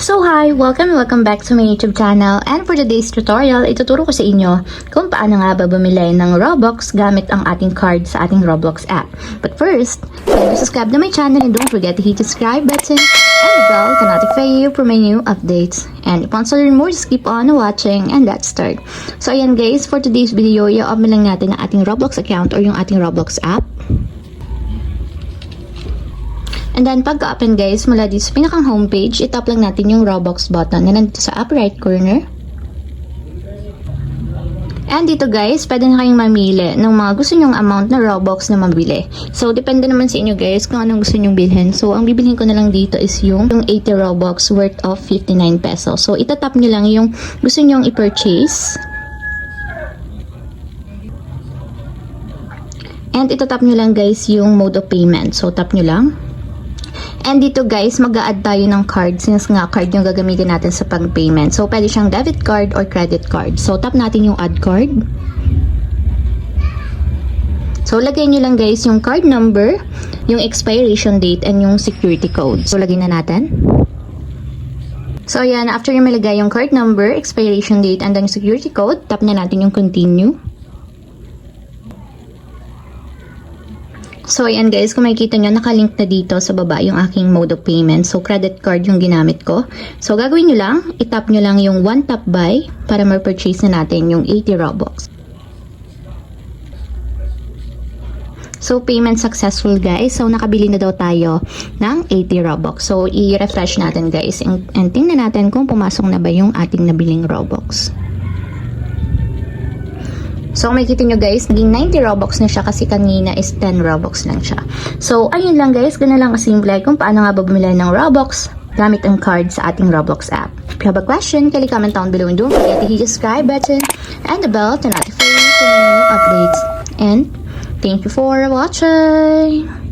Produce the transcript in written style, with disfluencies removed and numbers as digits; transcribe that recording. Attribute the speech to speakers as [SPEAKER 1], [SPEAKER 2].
[SPEAKER 1] So hi! Welcome back to my YouTube channel, and for today's tutorial, ituturo ko sa inyo kung paano nga ba bumili ng Robux gamit ang ating card sa ating Roblox app. But first, please subscribe to my channel and don't forget to hit the subscribe button and the bell to notify you for my new updates. And if you want to learn more, just keep on watching and let's start. So ayan guys, for today's video, i-open lang natin ang ating Roblox account or yung ating Roblox app. And then, pagka-open guys, mula dito sa pinakang homepage, itap lang natin yung Robux button na nandito sa upper right corner. And dito guys, pwede na kayong mamili ng mga gusto nyong amount na Robux na mabili. So, depende naman sa inyo guys kung anong gusto nyong bilhin. So, ang bibilhin ko na lang dito is yung 80 Robux worth of 59 pesos. So, itatap nyo lang yung gusto nyong i-purchase. And itatap nyo lang guys yung mode of payment. So, tap nyo lang. And dito guys, mag-a-add tayo ng card since nga card yung gagamitin natin sa pag-payment. So, pwede siyang debit card or credit card. So, tap natin yung add card. So, lagay nyo lang guys yung card number, yung expiration date, and yung security code. So, lagay na natin. So, ayan, after yung malagay yung card number, expiration date, and then security code, tap na natin yung continue. So, ayan guys, kung makikita nyo, nakalink na dito sa baba yung aking mode of payment. So, credit card yung ginamit ko. So, gagawin nyo lang, itap nyo lang yung one tap buy para ma-purchase na natin yung 80 Robux. So, payment successful guys. So, nakabili na daw tayo ng 80 Robux. So, i-refresh natin guys. And tingnan natin kung pumasok na ba yung ating nabiling Robux. So, kung makikita nyo guys, naging 90 Robux na siya kasi kanina is 10 Robux lang siya. So, ayun lang guys, ganun lang kasimple kung paano nga ba bumili ng Robux gamit ang card sa ating Roblox app. If you have a question, kindly comment down below and don't forget to hit the subscribe button and the bell to notify you for new updates. And thank you for watching!